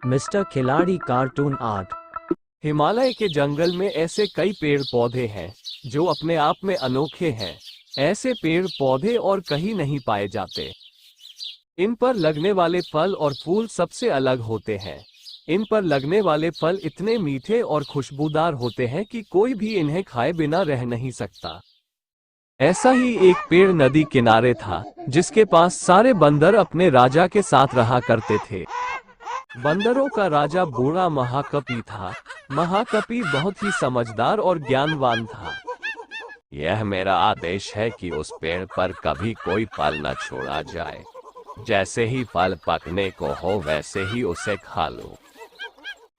Mister खिलाड़ी cartoon art. Himalaya के जंगल में ऐसे कई पेड़ पौधे हैं जो अपने आप में अनोखे हैं। ऐसे पेड़ पौधे और कहीं नहीं पाए जाते। इन पर लगने वाले फल और फूल सबसे अलग होते हैं। इन पर लगने वाले फल इतने मीठे और खुशबूदार होते हैं कि कोई भी इन्हें खाए बिना रह नहीं सकता। ऐसा ही एक पेड़ नदी किनारे था, जिसके पास सारे बंदर अपने राजा के साथ रहा करते थे। बंदरों का राजा बूढ़ा महाकपि था। महाकपि बहुत ही समझदार और ज्ञानवान था। यह मेरा आदेश है कि उस पेड़ पर कभी कोई फल न छोड़ा जाए। जैसे ही फल पकने को हो वैसे ही उसे खा लो।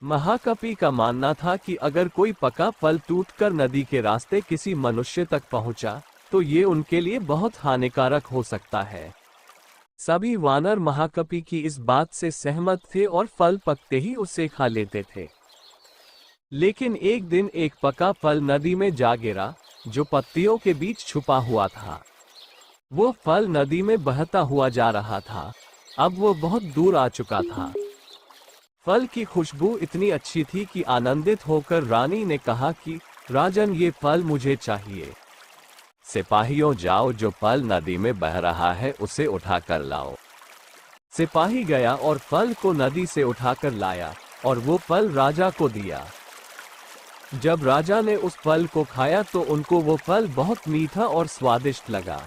महाकपि का मानना था कि अगर कोई पका फल टूटकर नदी के रास्ते किसी मनुष्य तक पहुंचा तो ये उनके लिए बहुत हानिकारक हो सकता है। सभी वानर महाकपि की इस बात से सहमत थे और फल पकते ही उसे खा लेते थे। लेकिन एक दिन एक पका फल नदी में जा गिरा, जो पत्तियों के बीच छुपा हुआ था। वो फल नदी में बहता हुआ जा रहा था। अब वो बहुत दूर आ चुका था। फल की खुशबू इतनी अच्छी थी कि आनंदित होकर रानी ने कहा कि राजन, ये फल मुझे चाहिए। सिपाहियों, जाओ, जो फल नदी में बह रहा है उसे उठा कर लाओ। सिपाही गया और फल को नदी से उठाकर लाया और वो फल राजा को दिया। जब राजा ने उस फल को खाया तो उनको वो फल बहुत मीठा और स्वादिष्ट लगा।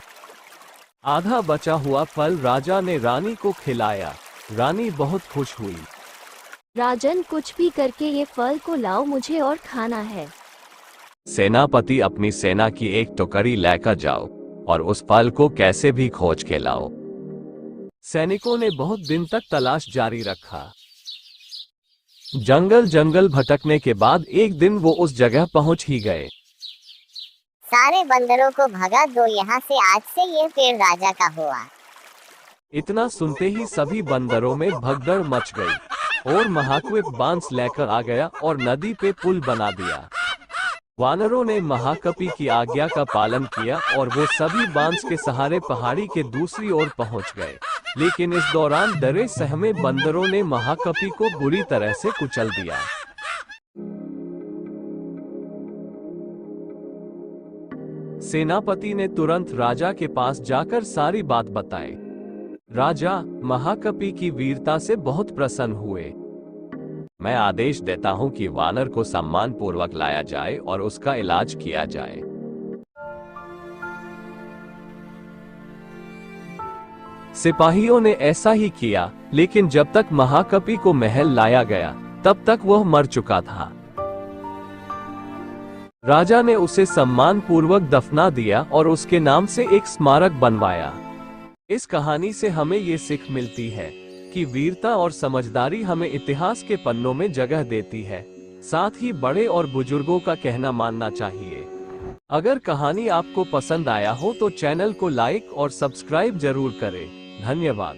आधा बचा हुआ फल राजा ने रानी को खिलाया। रानी बहुत खुश हुई। राजन, कुछ भी करके ये फल को लाओ, मुझे और खाना है। सेनापति, अपनी सेना की एक टुकड़ी लेकर जाओ और उस फल को कैसे भी खोज के लाओ। सैनिकों ने बहुत दिन तक तलाश जारी रखा। जंगल जंगल भटकने के बाद एक दिन वो उस जगह पहुंच ही गए। सारे बंदरों को भगा दो यहाँ से, आज से ये पेड़ राजा का हुआ। इतना सुनते ही सभी बंदरों में भगदड़ मच गई और महाकपि बांस लेकर आ गया और नदी पे पुल बना दिया। वानरों ने महाकपि की आज्ञा का पालन किया और वो सभी बांस के सहारे पहाड़ी के दूसरी ओर पहुंच गए। लेकिन इस दौरान डरे सहमे बंदरों ने महाकपि को बुरी तरह से कुचल दिया। सेनापति ने तुरंत राजा के पास जाकर सारी बात बताई। राजा महाकपि की वीरता से बहुत प्रसन्न हुए। मैं आदेश देता हूं कि वानर को सम्मान पूर्वक लाया जाए और उसका इलाज किया जाए। सिपाहियों ने ऐसा ही किया, लेकिन जब तक महाकपि को महल लाया गया तब तक वह मर चुका था। राजा ने उसे सम्मान पूर्वक दफना दिया और उसके नाम से एक स्मारक बनवाया। इस कहानी से हमें ये सीख मिलती है कि वीरता और समझदारी हमें इतिहास के पन्नों में जगह देती है। साथ ही बड़े और बुजुर्गों का कहना मानना चाहिए। अगर कहानी आपको पसंद आया हो तो चैनल को लाइक और सब्सक्राइब जरूर करें। धन्यवाद।